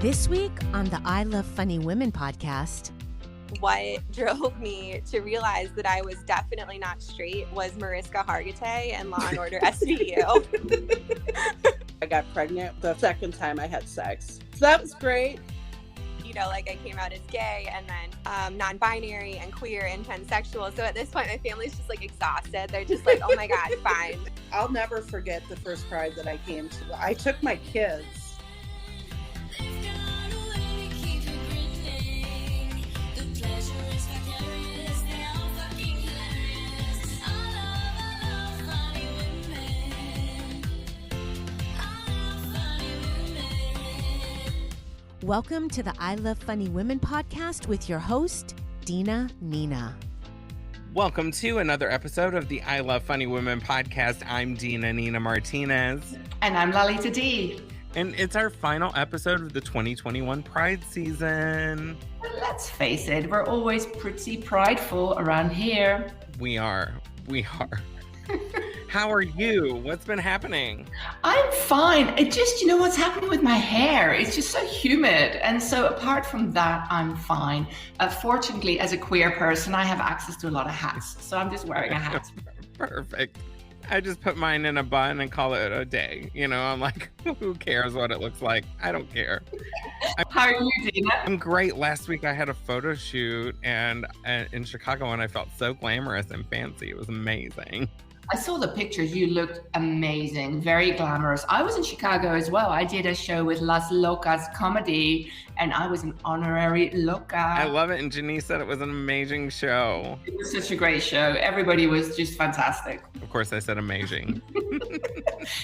This week on the I Love Funny Women podcast. What drove me to realize that I was definitely not straight was Mariska Hargitay and Law & Order SVU. I got pregnant the second time I had sex. So that was great. You know, like I came out as gay and then non-binary and queer and pansexual. So at this point, my family's just like exhausted. They're just like, oh my God, fine. I'll never forget the first pride that I came to. I took my kids. Welcome to the I Love Funny Women podcast with your host, Dina Nina. Welcome to another episode of the I Love Funny Women podcast. I'm Dina Nina Martinez. And I'm Lalita Dee. And it's our final episode of the 2021 Pride season. Let's face it, we're always pretty prideful around here. We are. How are you? What's been happening? I'm fine. It just, what's happening with my hair? It's just so humid. And so apart from that, I'm fine. Fortunately, as a queer person, I have access to a lot of hats. So I'm just wearing a hat. Perfect. I just put mine in a bun and call it a day. I'm like, who cares what it looks like? I don't care. How are you, Dina? I'm great. Last week I had a photo shoot and in Chicago and I felt so glamorous and fancy. It was amazing. I saw the pictures. You looked amazing, very glamorous. I was in Chicago as well. I did a show with Las Locas Comedy, and I was an honorary loca. I love it, and Janice said it was an amazing show. It was such a great show. Everybody was just fantastic. Of course, I said amazing.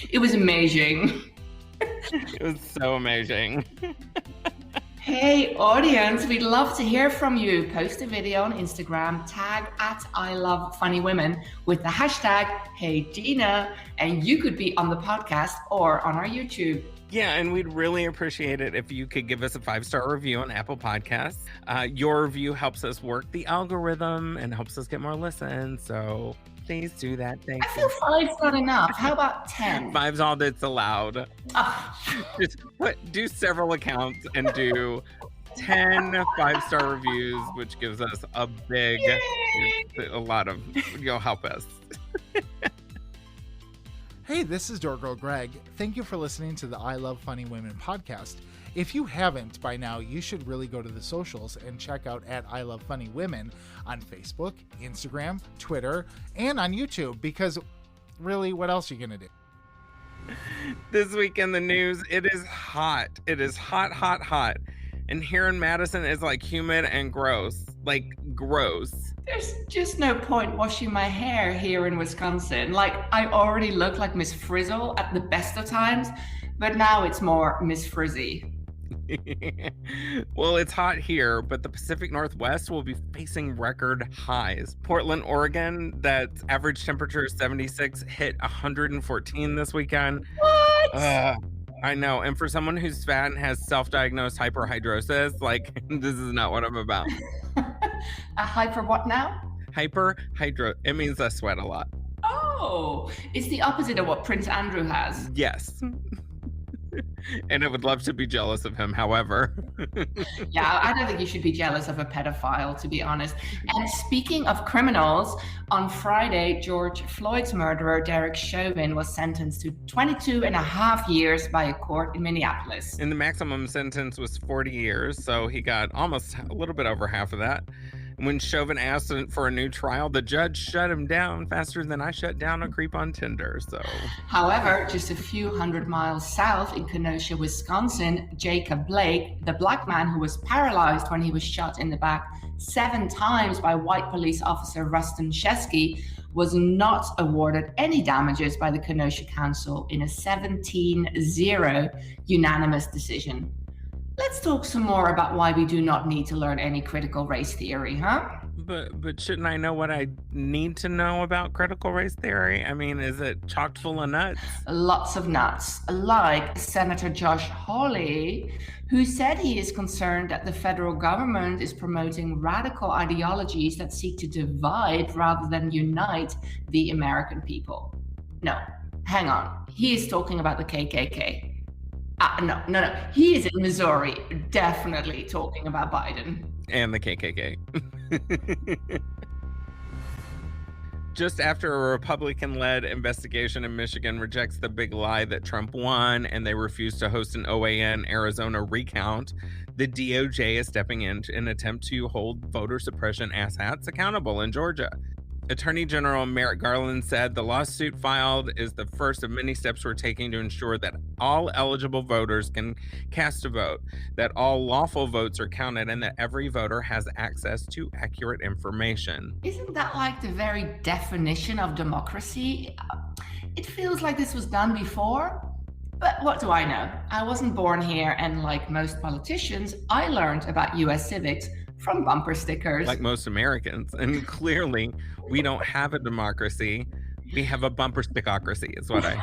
It was amazing. It was so amazing. Hey audience, we'd love to hear from you. Post a video on Instagram, tag @ILoveFunnyWomen with the hashtag HeyDina, and you could be on the podcast or on our YouTube. Yeah, and we'd really appreciate it if you could give us a 5-star review on Apple Podcasts. Your review helps us work the algorithm and helps us get more listens, so please do that. Thank you. I feel 5's not enough. How about 10? 5's all that's allowed. Just do several accounts and do 10 5-star reviews, which gives us a lot of, you'll help us. Hey, this is Door Girl Greg. Thank you for listening to the I Love Funny Women podcast. If you haven't by now, you should really go to the socials and check out I Love Funny Women on Facebook, Instagram, Twitter, and on YouTube, because really, what else are you going to do? This week in the news, it is hot. It is hot, hot, hot. And here in Madison, it's like humid and gross. Like, gross. There's just no point washing my hair here in Wisconsin. Like, I already look like Miss Frizzle at the best of times, but now it's more Miss Frizzy. Well, it's hot here, but the Pacific Northwest will be facing record highs. Portland, Oregon, that average temperature is 76, hit 114 this weekend. What? I know. And for someone who's fat and has self-diagnosed hyperhidrosis, like, this is not what I'm about. A hyper what now? It means I sweat a lot. Oh, it's the opposite of what Prince Andrew has. Yes. And I would love to be jealous of him, however. Yeah, I don't think you should be jealous of a pedophile, to be honest. And speaking of criminals, on Friday, George Floyd's murderer, Derek Chauvin, was sentenced to 22 and a half years by a court in Minneapolis. And the maximum sentence was 40 years, so he got almost a little bit over half of that. When Chauvin asked for a new trial, the judge shut him down faster than I shut down a creep on Tinder. So, however, just a few hundred miles south in Kenosha, Wisconsin, Jacob Blake, the black man who was paralyzed when he was shot in the back 7 times by white police officer Rustin Shesky, was not awarded any damages by the Kenosha Council in a 17-0 unanimous decision. Let's talk some more about why we do not need to learn any critical race theory, huh? But shouldn't I know what I need to know about critical race theory? I mean, is it chock full of nuts? Lots of nuts, like Senator Josh Hawley, who said he is concerned that the federal government is promoting radical ideologies that seek to divide rather than unite the American people. No, hang on. He is talking about the KKK. No. He is in Missouri, definitely talking about Biden. And the KKK. Just after a Republican-led investigation in Michigan rejects the big lie that Trump won and they refuse to host an OAN Arizona recount, the DOJ is stepping in an attempt to hold voter suppression asshats accountable in Georgia. Attorney General Merrick Garland said the lawsuit filed is the first of many steps we're taking to ensure that all eligible voters can cast a vote, that all lawful votes are counted, and that every voter has access to accurate information. Isn't that like the very definition of democracy? It feels like this was done before, but what do I know? I wasn't born here, and like most politicians, I learned about US civics from bumper stickers. Like most Americans. And clearly, we don't have a democracy. We have a bumper stickocracy, is what I...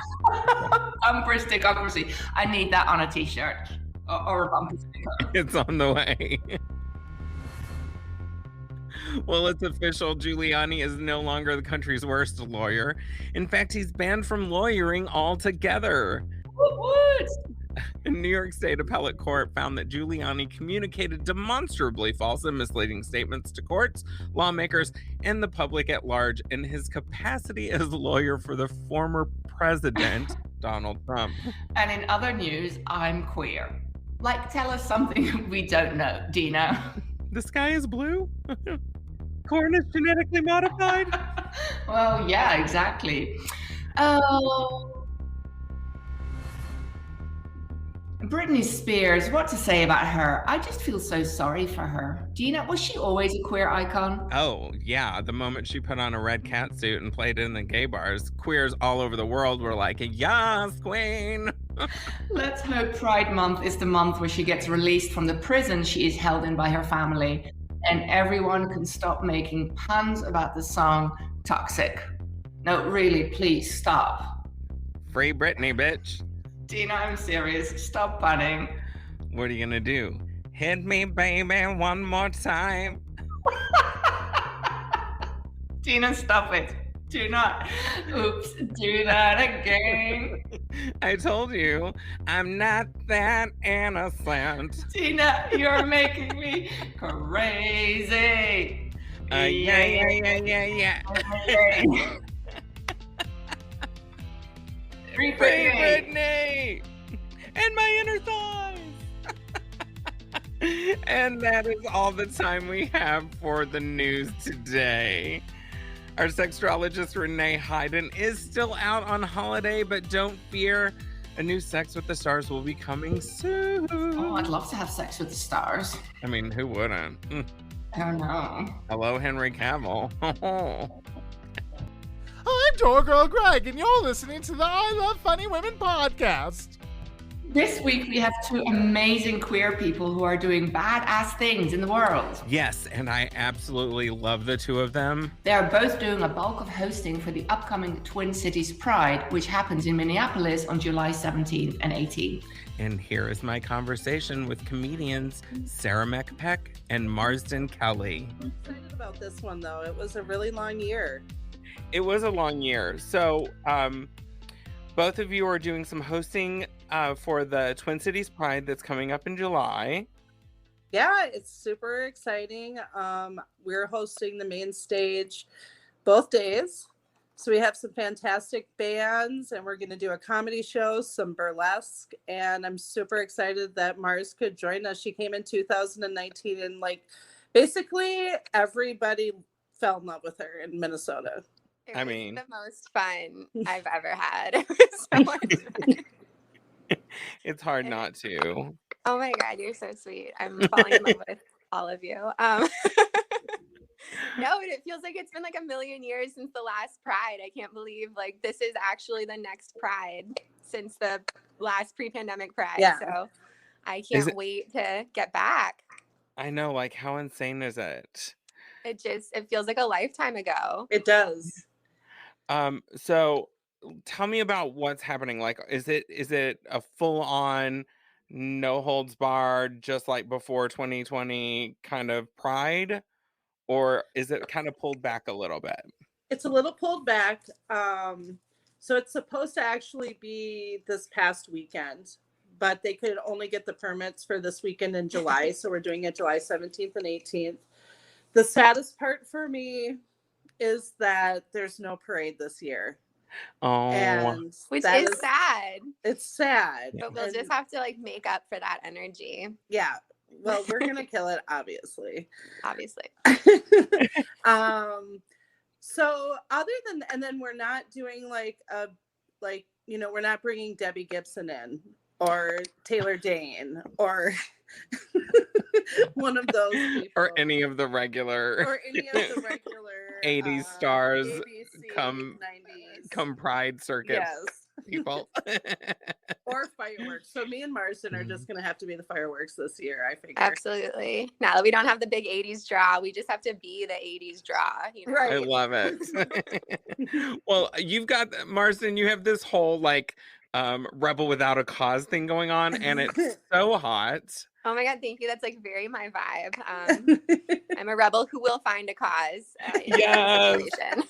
Bumper stickocracy. I need that on a t-shirt. Or a bumper sticker. It's on the way. Well, it's official. Giuliani is no longer the country's worst lawyer. In fact, he's banned from lawyering altogether. What? A New York State appellate court found that Giuliani communicated demonstrably false and misleading statements to courts, lawmakers, and the public at large in his capacity as lawyer for the former president, Donald Trump. And in other news, I'm queer. Like, tell us something we don't know, Dina. The sky is blue? Corn is genetically modified? Well, yeah, exactly. Oh... Brittney Spears, what to say about her? I just feel so sorry for her. Dina, was she always a queer icon? Oh, yeah. The moment she put on a red catsuit and played in the gay bars, queers all over the world were like, yes, queen. Let's hope Pride Month is the month where she gets released from the prison she is held in by her family, and everyone can stop making puns about the song Toxic. No, really, please stop. Free Britney, bitch. Dina, I'm serious. Stop punning. What are you gonna do? Hit me, baby, one more time. Dina, stop it. Do not. Oops, do that again. I told you, I'm not that innocent. Dina, you're making me crazy. Yeah. Free Britney! And my inner thighs! And that is all the time we have for the news today. Our sexologist Renee Hayden is still out on holiday, but don't fear, a new Sex with the Stars will be coming soon. Oh, I'd love to have sex with the stars. I mean, who wouldn't? Oh no. Hello, Henry Cavill. I'm Tour Girl Greg, and you're listening to the I Love Funny Women podcast. This week we have two amazing queer people who are doing badass things in the world. Yes, and I absolutely love the two of them. They are both doing a bulk of hosting for the upcoming Twin Cities Pride, which happens in Minneapolis on July 17th and 18th. And here is my conversation with comedians Sarah McPeck and Marsden Kelly. I'm excited about this one, though. It was a really long year. It was a long year. So both of you are doing some hosting for the Twin Cities Pride that's coming up in July. Yeah, it's super exciting. We're hosting the main stage both days. So we have some fantastic bands, and we're going to do a comedy show, some burlesque, and I'm super excited that Mars could join us. She came in 2019, and basically everybody fell in love with her in Minnesota. It was the most fun I've ever had. It was so much fun. It's hard not to. Oh my God, you're so sweet. I'm falling in love with all of you. No, it feels like it's been a million years since the last Pride. I can't believe this is actually the next Pride since the last pre-pandemic Pride. Yeah. So I can't wait to get back. I know, how insane is it? It feels like a lifetime ago. It does. So tell me about what's happening. Is it a full-on no holds barred, just like before 2020 kind of Pride, or is it kind of pulled back a little bit? It's a little pulled back. So it's supposed to actually be this past weekend, but they could only get the permits for this weekend in July. So we're doing it July 17th and 18th. The saddest part for me is that there's no parade this year. Oh, And which that is sad. It's sad. But we'll just have to like make up for that energy. Yeah. Well, we're going to kill it, obviously. Obviously. So other than, and then we're not doing we're not bringing Debbie Gibson in or Taylor Dane or one of those people. Or any of the regular 80s stars ABC, come 90s. come Pride Circuit people. Or fireworks. So me and Marsden are just going to have to be the fireworks this year, I figure. Absolutely. Now that we don't have the big 80s draw, we just have to be the 80s draw. You know? Right. I love it. Well, you've got, Marsden, you have this whole like Rebel Without a Cause thing going on, and it's so hot. Oh my God, thank you. That's like very my vibe. I'm a rebel who will find a cause in Yes. this situation.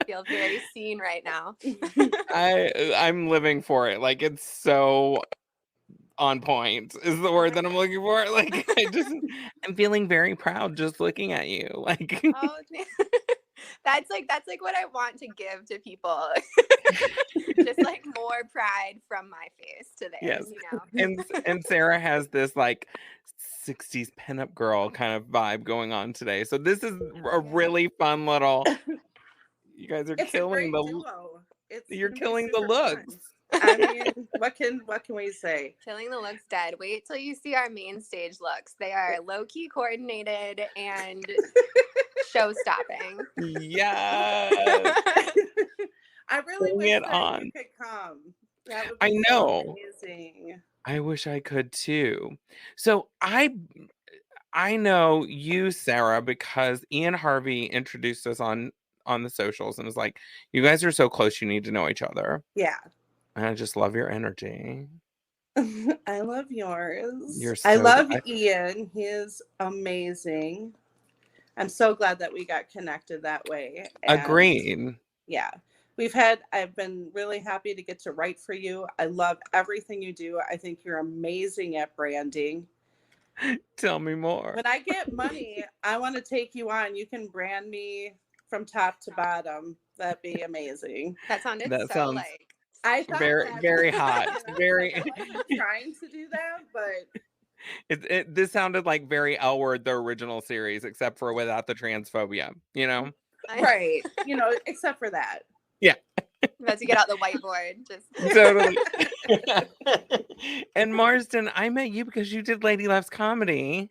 Feel very seen right now. I'm living for it. Like, it's so on point is the word that I'm looking for. Like, I'm feeling very proud just looking at you. Like, oh, that's like what I want to give to people. Just like more pride from my face to theirs. yes. You know? And Sarah has this like 60s pinup girl kind of vibe going on today. So this is a really fun little. You guys are killing the duo. You're killing the looks. Fun. I mean, what can we say? Killing the looks dead. Wait till you see our main stage looks. They are low-key coordinated and show-stopping. Yeah. I really Bring wish it that on. you could come. That would I be know. so amazing. I wish I could too. So I know you, Sarah, because Ian Harvey introduced us on the socials and was like, you guys are so close, you need to know each other. Yeah. And I just love your energy. I love yours. I love Ian. He is amazing. I'm so glad that we got connected that way. And agreed. Yeah. I've been really happy to get to write for you. I love everything you do. I think you're amazing at branding. Tell me more. When I get money, I want to take you on. You can brand me from top to bottom. That'd be amazing. That sounded sounds like I thought very hot. Very trying to do that, but this sounded like very L Word, the original series, except for without the transphobia, you know? Right. Except for that. Yeah. About to get out the whiteboard. Just Totally. And Marsden, I met you because you did Lady Loves Comedy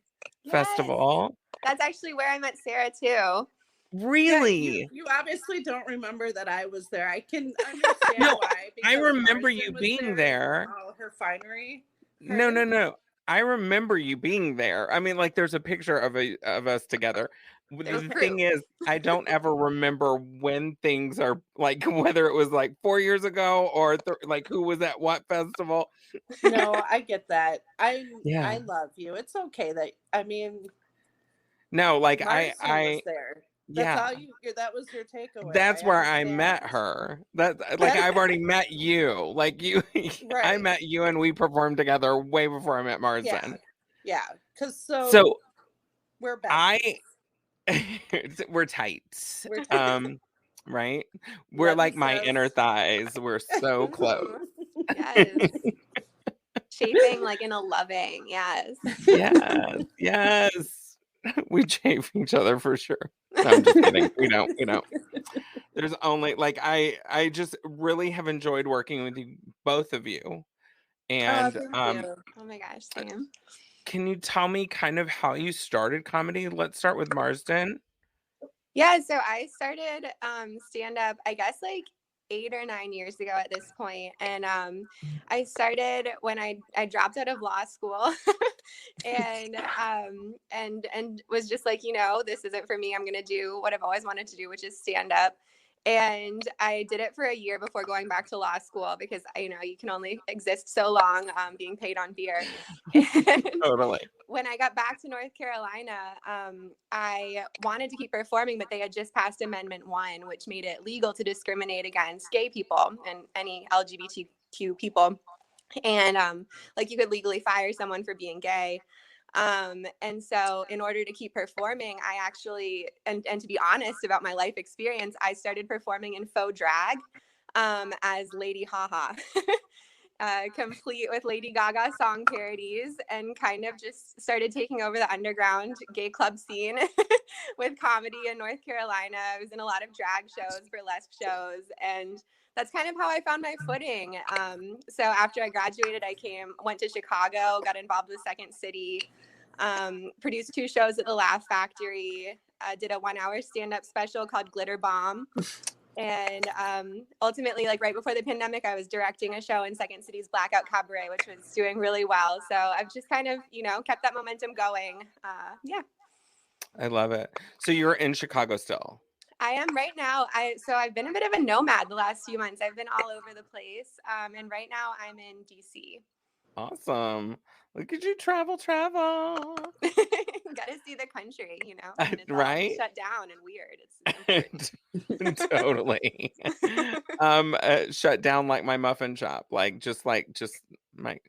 Festival. That's actually where I met Sarah too. Really? Yeah, you obviously don't remember that I was there. I can understand why. I remember you being there. Oh, her finery. No. I remember you being there. I mean, like, there's a picture of us together. The thing is, I don't ever remember when things are like, whether it was like 4 years ago or like who was at what festival. No, I get that. I love you. It's okay no, like Marsden I was there. That's that was your takeaway. That's where I met her. That like I've already met you. Like you, right. I met you and we performed together way before I met Marsden. Yeah. Because so we're back. We're tight. Right? We're like my inner thighs. We're so close. Yes. Shaping like in a loving. Yes. Yes. We chafe each other for sure. No, I'm just kidding. We don't. There's only like I just really have enjoyed working with you, both of you. And oh my gosh, Sam. Can you tell me kind of how you started comedy? Let's start with Marsden. Yeah, so I started stand-up, I guess like 8 or 9 years ago at this point. And I started when I dropped out of law school and was just like, this isn't for me. I'm going to do what I've always wanted to do, which is stand up. And I did it for a year before going back to law school because, you can only exist so long being paid on beer. Totally. When I got back to North Carolina, I wanted to keep performing, but they had just passed Amendment 1, which made it legal to discriminate against gay people and any LGBTQ people. And like you could legally fire someone for being gay. And so in order to keep performing, I actually, and to be honest about my life experience, I started performing in faux drag as Lady Haha. Complete with Lady Gaga song parodies, and kind of just started taking over the underground gay club scene with comedy in North Carolina. I was in a lot of drag shows, burlesque shows, and that's kind of how I found my footing. So after I graduated, went to Chicago, got involved with Second City, produced 2 shows at the Laugh Factory, did a 1-hour stand-up special called Glitter Bomb. And ultimately, like right before the pandemic, I was directing a show in Second City's Blackout Cabaret, which was doing really well. So I've just kind of, kept that momentum going. Yeah. I love it. So you're in Chicago still? I am right now. I've been a bit of a nomad the last few months. I've been all over the place. And right now I'm in DC. Awesome. Look at you travel. Got to see the country, when it's right? all shut down and weird. It's important. Totally. Shut down like my muffin shop, like my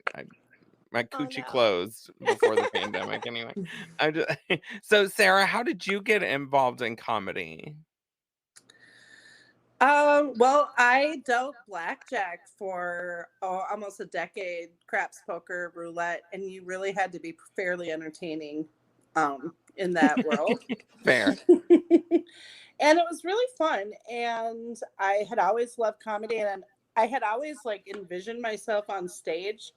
coochie closed before the pandemic. Anyway, so Sarah, how did you get involved in comedy? Well, I dealt blackjack for almost a decade, craps, poker, roulette, and you really had to be fairly entertaining in that world. Fair. And it was really fun. And I had always loved comedy, and I had always like envisioned myself on stage,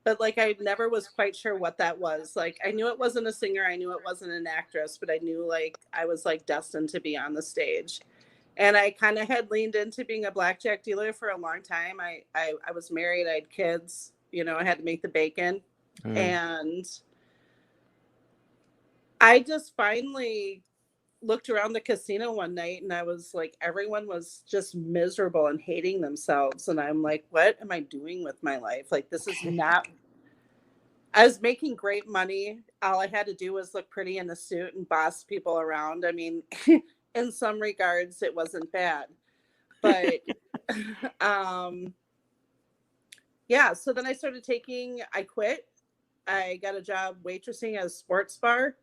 but like I never was quite sure what that was. Like I knew it wasn't a singer, I knew it wasn't an actress, but I knew like I was like destined to be on the stage. And I kind of had leaned into being a blackjack dealer for a long time. I was married, I had kids, I had to make the bacon. And I just finally looked around the casino one night and I was like, everyone was just miserable and hating themselves. And I'm like, what am I doing with my life? Like, this is not, I was making great money. All I had to do was look pretty in a suit and boss people around. I mean, in some regards, it wasn't bad, but yeah. So then I quit. I got a job waitressing at a sports bar,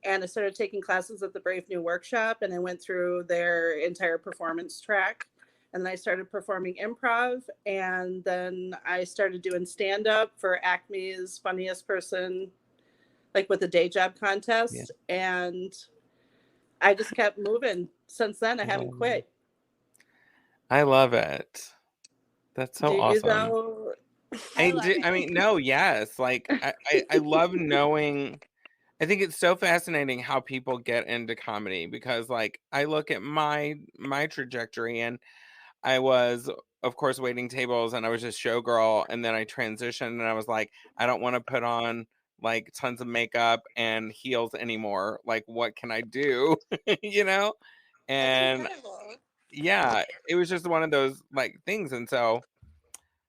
and I started taking classes at the Brave New Workshop, and I went through their entire performance track. And then I started performing improv, and then I started doing stand-up for Acme's Funniest Person, like with the day job contest. Yeah. And I just kept moving. Since then, I haven't quit. I love it. That's so awesome. Yes. Like I love knowing. I think it's so fascinating how people get into comedy, because like I look at my trajectory, and I was, of course, waiting tables, and I was just showgirl, and then I transitioned, and I was like, I don't want to put on like tons of makeup and heels anymore. Like, what can I do? And yeah, it was just one of those like things. And so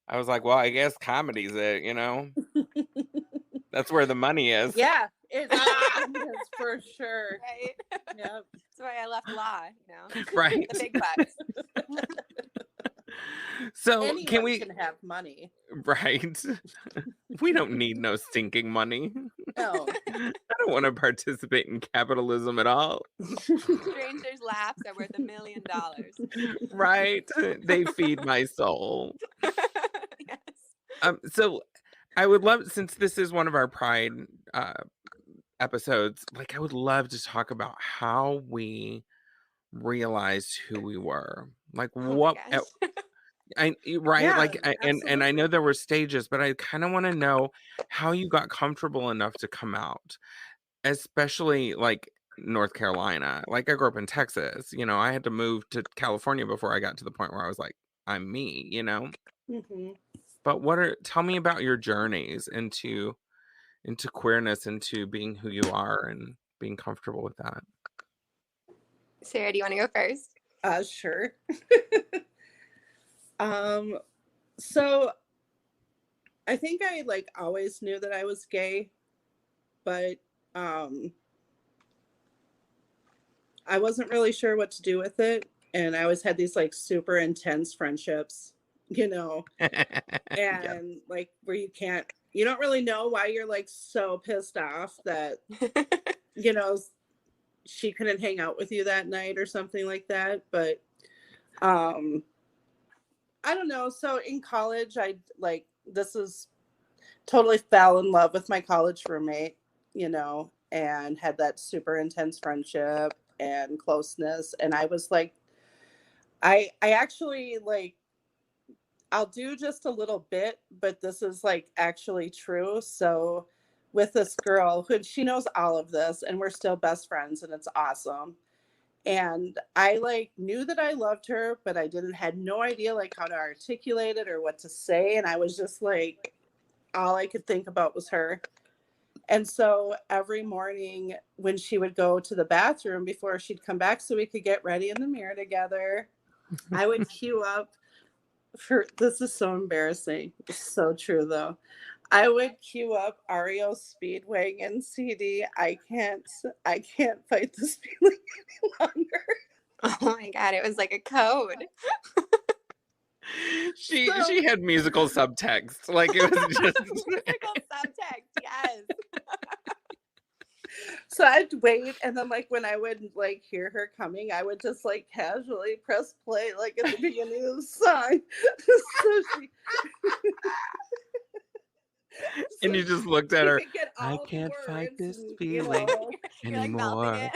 I was like, well, I guess comedy's it, That's where the money is. Yeah, it is for sure. Right. Yep. That's why I left law, Right. The big bucks. So anyone can have money. Right. We don't need no stinking money. No. I don't want to participate in capitalism at all. Strangers' laughs are worth $1 million. Right. They feed my soul. Yes. So I would love, since this is one of our Pride episodes, like I would love to talk about how we realized who we were. Like what Yeah, like and I know there were stages, but I kind of want to know how you got comfortable enough to come out, especially like North Carolina. Like I grew up in Texas, I had to move to California before I got to the point where I was like, I'm me, Mm-hmm. But tell me about your journeys into queerness, into being who you are and being comfortable with that. Sarah, do you want to go first? Sure. So I think I like always knew that I was gay, but I wasn't really sure what to do with it. And I always had these like super intense friendships you know, and like where you don't really know why you're like so pissed off that, you know, she couldn't hang out with you that night or something like that. But I don't know. So in college, this is totally fell in love with my college roommate, you know, and had that super intense friendship and closeness. And I was like, I actually like, I'll do just a little bit, but this is like actually true. So with this girl who she knows all of this and we're still best friends and it's awesome. And I like knew that I loved her, but I had no idea like how to articulate it or what to say. And I was just like, all I could think about was her. And so every morning when she would go to the bathroom before she'd come back so we could get ready in the mirror together, I would queue up this is so embarrassing. It's so true though. I would queue up REO Speedwagon CD. I can't fight this feeling any longer. Oh my God, it was like a code. She had musical subtext. Like it was just musical subtext, yes. So I'd wait, and then like when I would like hear her coming, I would just like casually press play like at the beginning of the song. And you just looked at her. I can't fight this feeling anymore. Like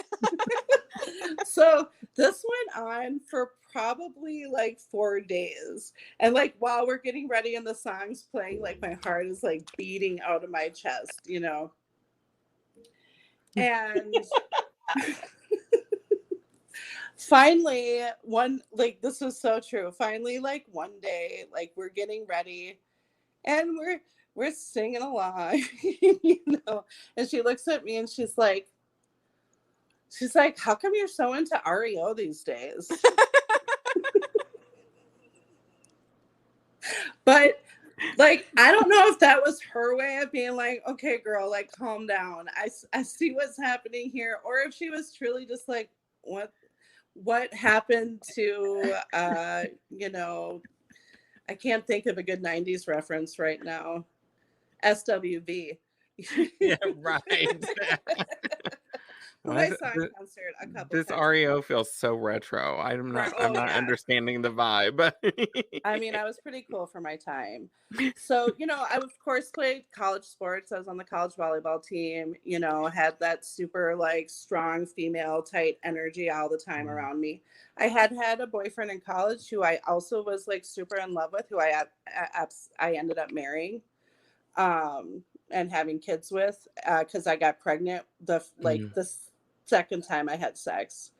So this went on for probably like 4 days. And like while we're getting ready and the song's playing, like my heart is like beating out of my chest, you know. And finally this is so true. Finally, like one day, like we're getting ready and we're singing along, you know, and she looks at me and she's like, how come you're so into REO these days? But like, I don't know if that was her way of being like, okay, girl, like calm down. I see what's happening here. Or if she was truly just like, what happened to, you know, I can't think of a good 90s reference right now. SWV. Yeah, right. I saw in concert a couple This times. REO feels so retro. I'm not understanding the vibe. I mean, I was pretty cool for my time. So, you know, I of course played college sports. I was on the college volleyball team, you know, had that super like strong female tight energy all the time around me. I had a boyfriend in college who I also was like super in love with, who I ended up marrying and having kids with because I got pregnant the second time I had sex.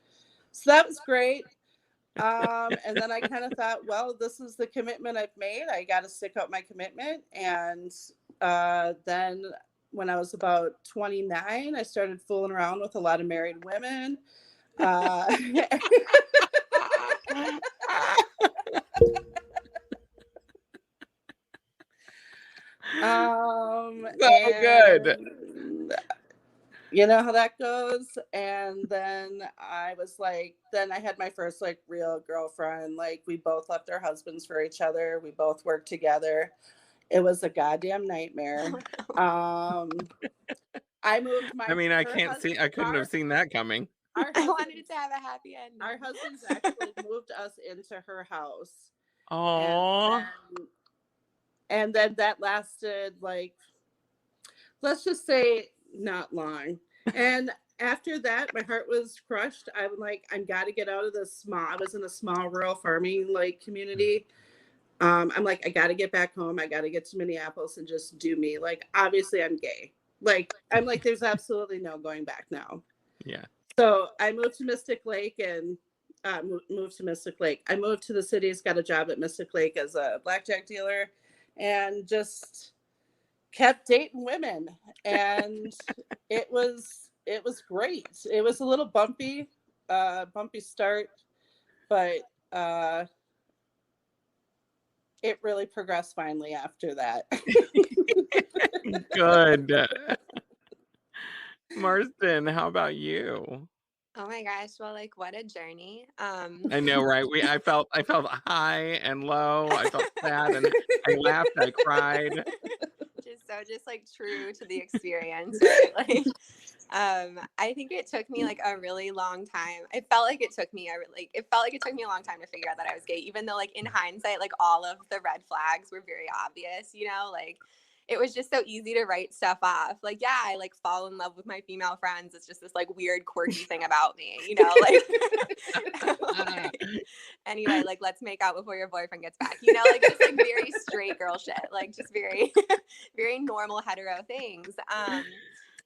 So that was great. And then I kind of thought, well, this is the commitment I've made. I got to stick out my commitment. And then when I was about 29, I started fooling around with a lot of married women. So good. You know how that goes. And then I was like, then I had my first like real girlfriend. Like we both left our husbands for each other. We both worked together. It was a goddamn nightmare. I moved my. I can't see. I couldn't have seen that coming. I wanted it to have a happy ending. Our husbands actually moved us into her house. Oh. And then that lasted like, let's just say, not long. And after that, my heart was crushed. I'm like, I got to get out of this I was in a small rural farming like community. I'm like, I got to get back home. I got to get to Minneapolis and just do me. Like, obviously I'm gay. Like, I'm like, there's absolutely no going back now. Yeah. So I moved to Mystic Lake and moved to Mystic Lake. I moved to the cities, got a job at Mystic Lake as a blackjack dealer and just kept dating women. And it was great. It was a little bumpy start, but it really progressed finally after that. Good. Marsden, how about you? Oh my gosh. Well, like what a journey. I know, right? I felt high and low. I felt sad and I laughed, I cried. Just like true to the experience, right? Like I think it took me like a really long time. It felt like it took me a long time to figure out that I was gay, even though like in hindsight, like all of the red flags were very obvious, you know, like it was just so easy to write stuff off. Like, yeah, I like fall in love with my female friends. It's just this like weird quirky thing about me, you know, like, anyway, like let's make out before your boyfriend gets back, you know, like just like very straight girl shit, like just very, very normal hetero things.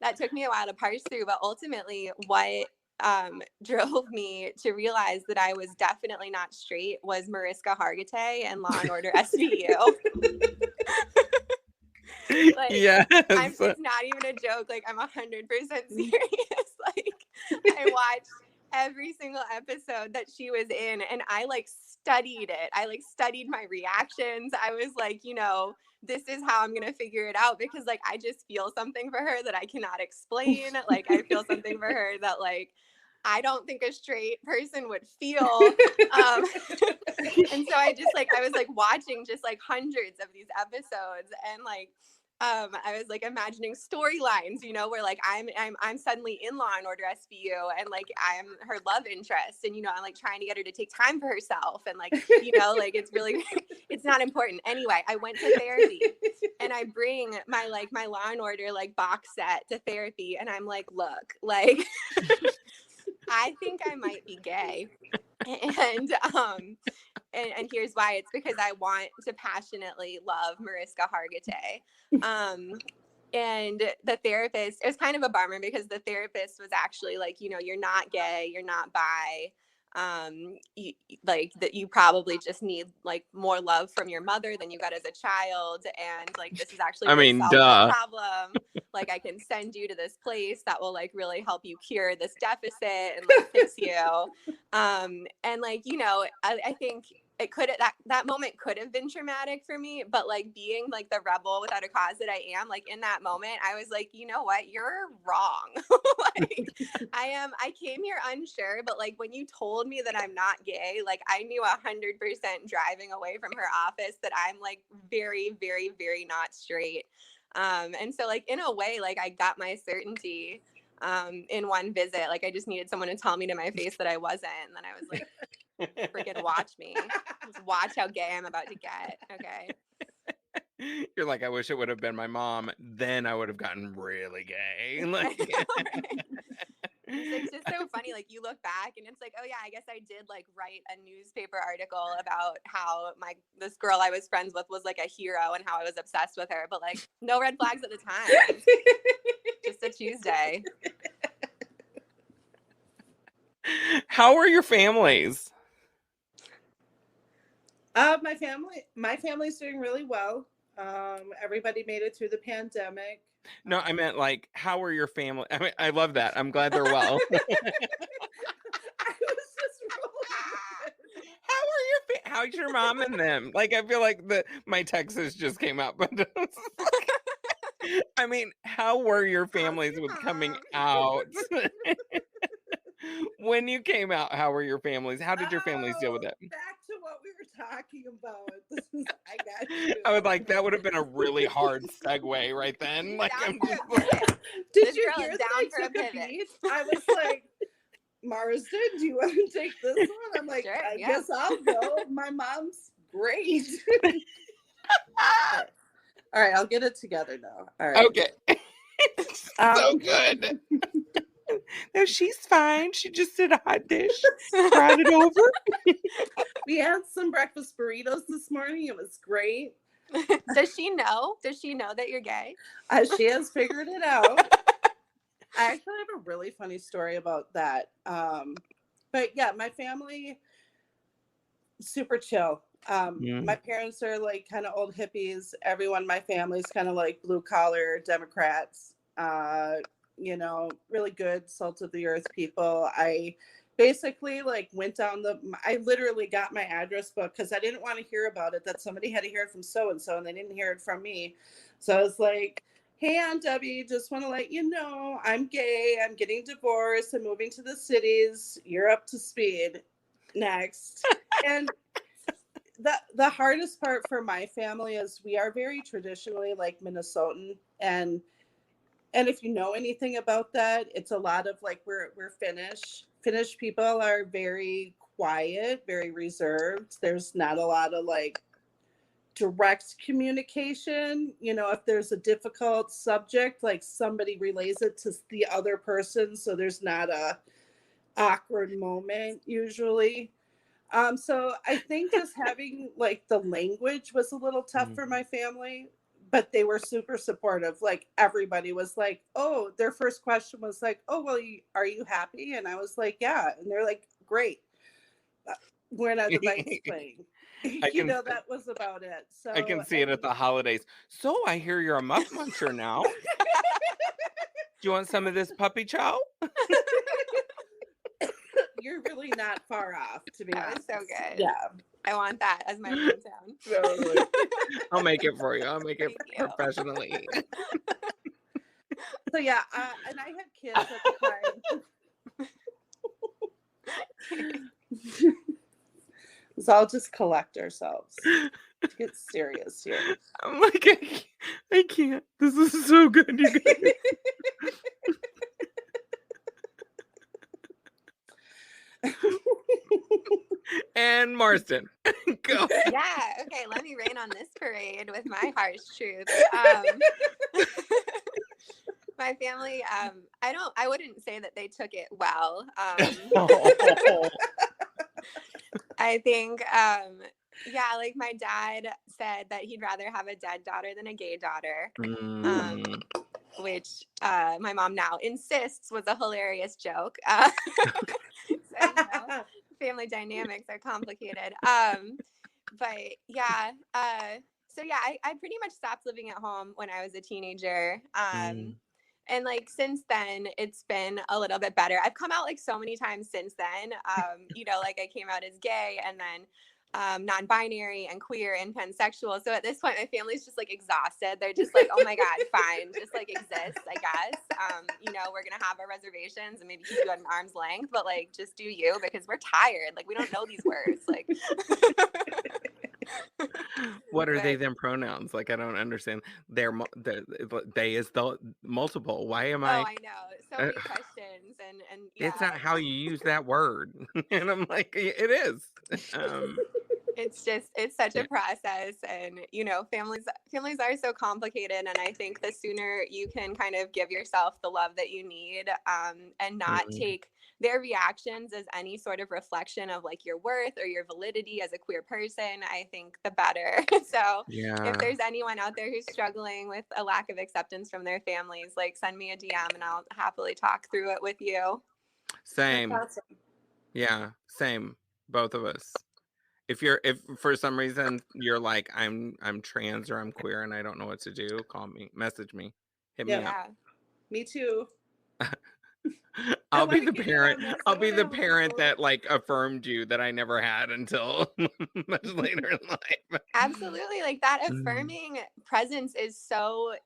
That took me a while to parse through, but ultimately what drove me to realize that I was definitely not straight was Mariska Hargitay and Law and Order SVU. Like, yes. It's not even a joke. Like, I'm 100% serious. Like, I watched every single episode that she was in, and I like studied it. I like studied my reactions. I was like, you know, this is how I'm gonna figure it out, because like I just feel something for her that I cannot explain. Like, I feel something for her that like I don't think a straight person would feel. And so I was like watching just like hundreds of these episodes, and like I was like imagining storylines, you know, where like I'm suddenly in Law and Order SVU, and like I'm her love interest, and you know, I'm like trying to get her to take time for herself, and like, you know, like it's not important. Anyway, I went to therapy, and I bring my Law and Order like box set to therapy, and I'm like, look, like I think I might be gay. And here's why. It's because I want to passionately love Mariska Hargitay. And the therapist, it was kind of a bummer because the therapist was actually like, you know, you're not gay, you're not bi. You probably just need like more love from your mother than you got as a child, and like this is actually really solving the problem. Like, I can send you to this place that will like really help you cure this deficit and like fix you. And like, you know, I think it could that moment could have been traumatic for me, but like being like the rebel without a cause that I am, like in that moment I was like, you know what, you're wrong. Like I came here unsure, but like when you told me that I'm not gay, like I knew 100% driving away from her office that I'm like very, very, very not straight. And so like in a way, like I got my certainty in one visit. Like I just needed someone to tell me to my face that I wasn't, and then I was like, freaking watch me. Just watch how gay I'm about to get. Okay. You're like, I wish it would have been my mom. Then I would have gotten really gay. Like, it's just so funny. Like you look back and it's like, oh yeah, I guess I did like write a newspaper article about how this girl I was friends with was like a hero and how I was obsessed with her. But like no red flags at the time. Just a Tuesday. How are your families? My family's doing really well. Everybody made it through the pandemic. No, I meant like, how are your family? I mean, I love that. I'm glad they're well. I was just rolling. How's your mom and them? Like, I feel like my Texas just came out, but I mean, how were your families with coming out? When you came out, how were your families? How did your families deal with it? Back to what we were talking about. I got you. I was like, that would have been a really hard segue right then. Like, did you hear that I took a beat? I was like, Marsden, do you want to take this one? I'm like, sure, I guess I'll go. My mom's great. All right, I'll get it together now. All right. Okay. So good. No, she's fine. She just did a hot dish, brought it over. We had some breakfast burritos this morning. It was great. Does she know? Does she know that you're gay? She has figured it out. I actually have a really funny story about that. But yeah, my family, super chill. My parents are like kind of old hippies. Everyone in my family is kind of like blue collar Democrats. You know, really good salt of the earth people. I basically like went down I literally got my address book because I didn't want to hear about it, that somebody had to hear it from so-and-so and they didn't hear it from me. So I was like, hey, Aunt Debbie, just want to let you know I'm gay. I'm getting divorced. I'm moving to the cities. You're up to speed. Next. And the hardest part for my family is we are very traditionally like Minnesotan, and if you know anything about that, it's a lot of like we're Finnish. Finnish people are very quiet, very reserved. There's not a lot of like direct communication. You know, if there's a difficult subject, like somebody relays it to the other person, so there's not a awkward moment usually. So I think just having like the language was a little tough for my family, but they were super supportive. Like everybody was like, oh, their first question was like, oh, well, are you happy? And I was like, yeah. And they're like, great. When are the bikes playing? That was about it. So I can see it at the holidays. So I hear you're a muff muncher now. Do you want some of this puppy chow? You're really not far off, to be honest. That was so good. Yeah. I want that as my hometown. Totally. I'll make it for you. I'll make it professionally. So yeah, and I had kids at the time. So I'll just collect ourselves. Let's get serious here. I'm like, I can't. This is so good, you guys. And Marsden, go. Yeah, okay, let me rain on this parade with my harsh truth. My family, I wouldn't say that they took it well. I think, like my dad said that he'd rather have a dead daughter than a gay daughter, which my mom now insists was a hilarious joke. So, family dynamics are complicated. But yeah, so yeah, I pretty much stopped living at home when I was a teenager. And like since then, it's been a little bit better. I've come out like so many times since then. Like I came out as gay and then non-binary and queer and pansexual. So at this point, my family's just like exhausted. They're just like, oh my God, fine, just like exist, I guess. We're gonna have our reservations and maybe keep you at an arm's length, but like just do you because we're tired. Like we don't know these words. Like what are they then pronouns? Like I don't understand. They is the multiple. Why am I? Oh, I know. So many questions and yeah. It's not how you use that word. And I'm like, it is. It's such a process, and families are so complicated, and I think the sooner you can kind of give yourself the love that you need and not take their reactions as any sort of reflection of like your worth or your validity as a queer person, I think the better. So if there's anyone out there who's struggling with a lack of acceptance from their families, like send me a DM and I'll happily talk through it with you. Same. Awesome. Yeah, same. Both of us. If for some reason you're like I'm trans or I'm queer and I don't know what to do, call me, message me, hit me up. Me too. I'll be the parent. I'll be the parent that like affirmed you that I never had until much later in life. Absolutely, like that affirming presence is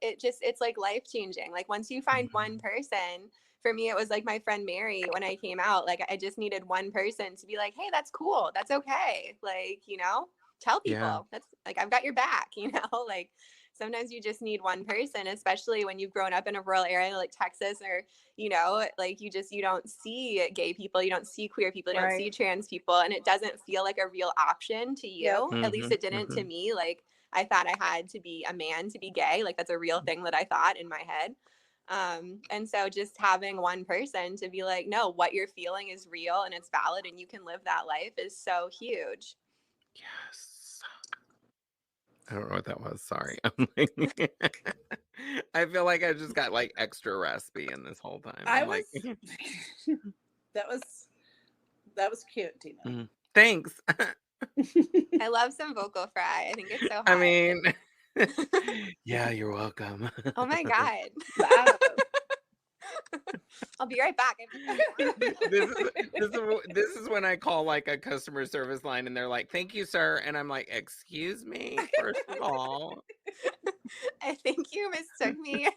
it's like life changing. Like once you find one person. For me, it was like my friend Mary when I came out. Like I just needed one person to be like, hey, that's cool. That's okay. Like, tell people that's like, I've got your back, like sometimes you just need one person, especially when you've grown up in a rural area like Texas or, like you don't see gay people, you don't see queer people, you don't see trans people. And it doesn't feel like a real option to you. At least it didn't to me. Like I thought I had to be a man to be gay. Like that's a real thing that I thought in my head. And so just having one person to be like, no, what you're feeling is real and it's valid and you can live that life is so huge. Yes. I don't know what that was. Sorry. I feel like I just got like extra raspy in this whole time. That was cute, Dina. Thanks. I love some vocal fry. I think it's so hot. I mean, yeah, you're welcome. Oh my God. Wow. I'll be right back. This is when I call like a customer service line and they're like, thank you, sir. And I'm like, excuse me, first of all. I think you mistook me.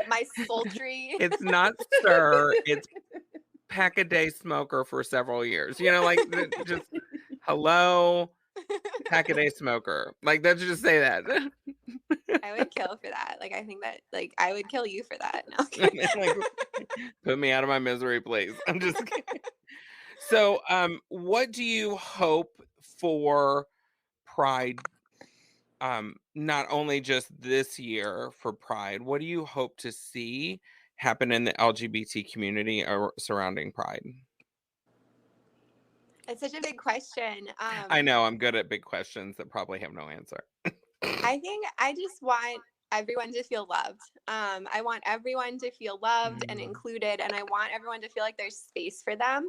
My sultry. It's not sir, it's pack-a-day smoker for several years. You know, like just hello, pack-a-day smoker. Like, let's just say that. I would kill for that. Like, I think that, like, I would kill you for that. No. Like, put me out of my misery, please. I'm just kidding. So, what do you hope for Pride? Not only just this year for Pride, what do you hope to see happen in the LGBT community surrounding Pride? It's such a big question. I know I'm good at big questions that probably have no answer. I think I just want everyone to feel loved. I want everyone to feel loved and included, and I want everyone to feel like there's space for them.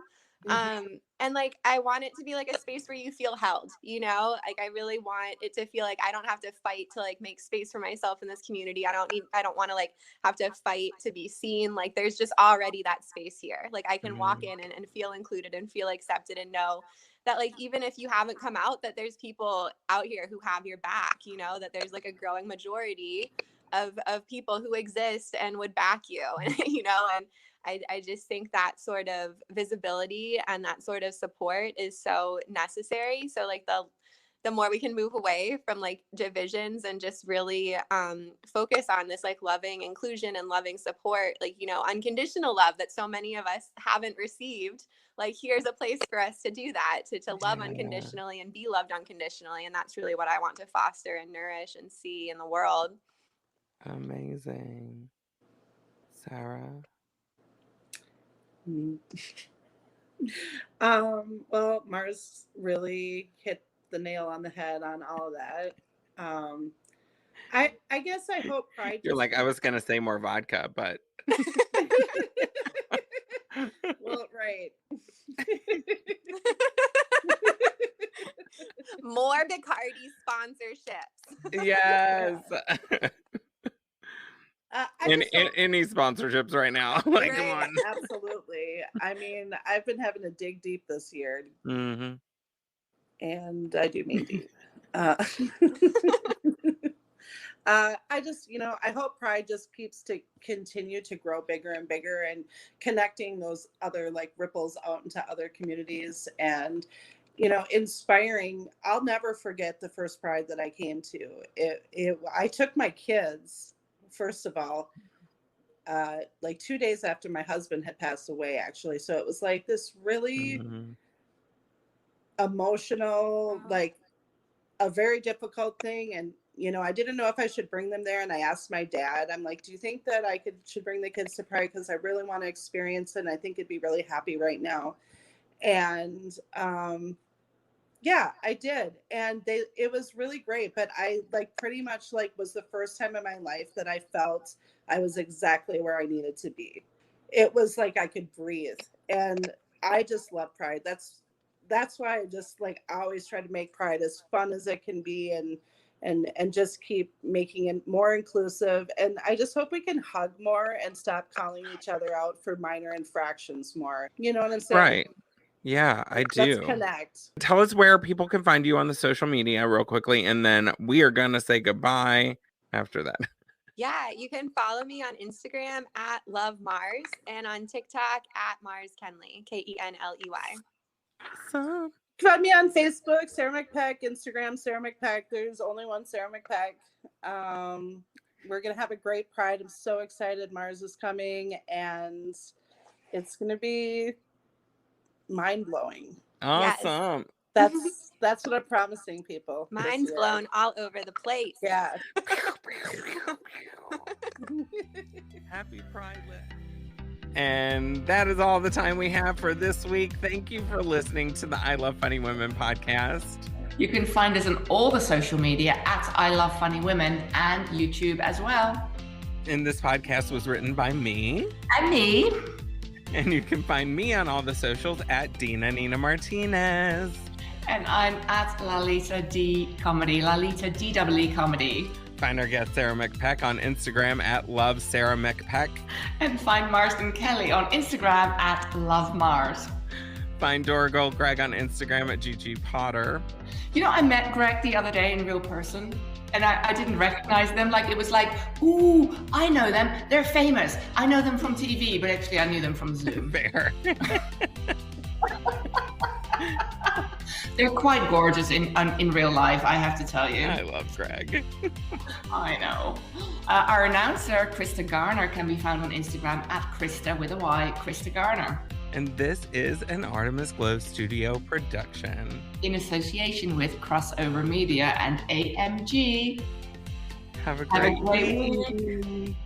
And like, I want it to be like a space where you feel held, you know, like I really want it to feel like I don't have to fight to like make space for myself in this community. I don't want to like have to fight to be seen. Like there's just already that space here. Like I can walk in and feel included and feel accepted and know that like, even if you haven't come out, that there's people out here who have your back, you know, that there's like a growing majority of people who exist and would back you, and you know, and I just think that sort of visibility and that sort of support is so necessary. So like the more we can move away from like divisions and just really focus on this like loving inclusion and loving support, like, you know, unconditional love that so many of us haven't received. Like here's a place for us to do that, to love unconditionally and be loved unconditionally. And that's really what I want to foster and nourish and see in the world. Amazing. Sarah? Well, Mars really hit the nail on the head on all of that. I guess I hope Pride. You're like, I was gonna say more vodka, but well, right. More Bacardi sponsorships. Yes. Any sponsorships right now? Like, right. Come on. Absolutely. I mean, I've been having to dig deep this year, Mm-hmm. and I do mean deep. I just, you know, I hope Pride just keeps to continue to grow bigger and bigger, and connecting those other like ripples out into other communities, and, you know, inspiring. I'll never forget the first Pride that I came to. I took my kids. First of all, like 2 days after my husband had passed away, actually. So it was like this really emotional, like a very difficult thing. And, you know, I didn't know if I should bring them there. And I asked my dad, I'm like, do you think that I should bring the kids to Pride? Because I really want to experience it. And I think it'd be really happy right now. And, yeah, I did. And it was really great. But I like pretty much like was the first time in my life that I felt I was exactly where I needed to be. It was like I could breathe. And I just love Pride. That's why I just like I always try to make Pride as fun as it can be, and just keep making it more inclusive. And I just hope we can hug more and stop calling each other out for minor infractions more. You know what I'm saying? Right. Yeah, I do. Let's connect. Tell us where people can find you on the social media real quickly, and then we are going to say goodbye after that. Yeah, you can follow me on Instagram at Love Mars and on TikTok at Mars Kenley, Kenley. Awesome. Find me on Facebook, Sarah McPeck, Instagram, Sarah McPeck. There's only one Sarah McPeck. We're going to have a great Pride. I'm so excited. Mars is coming, and it's going to be mind-blowing. Awesome. Yes. That's what I'm promising people. Mind's blown all over the place. Yeah. Happy Pride. And that is all the time we have for this week. Thank you for listening to the I Love Funny Women podcast. You can find us on all the social media at I Love Funny Women and YouTube as well. And this podcast was written by me. And me. And you can find me on all the socials at Dina Nina Martinez. And I'm at Lalita Dee Comedy, Lalita DEE Comedy. Find our guest Sarah McPeck on Instagram at Love Sarah McPeck. And find Marsden Kelly on Instagram at Love Mars. Find Dora Gold Greg on Instagram at GG Potter. You know, I met Greg the other day in real person. and I didn't recognize them. Like, it was like, ooh, I know them. They're famous. I know them from TV, but actually I knew them from Zoom. Fair. They're quite gorgeous in real life, I have to tell you. I love Greg. I know. Our announcer, Crysta Garner, can be found on Instagram at Crysta with a Y, Crysta Garner. And this is an Artemis Glow Studio production. In association with Crossover Media and AMG. Have a great week. week.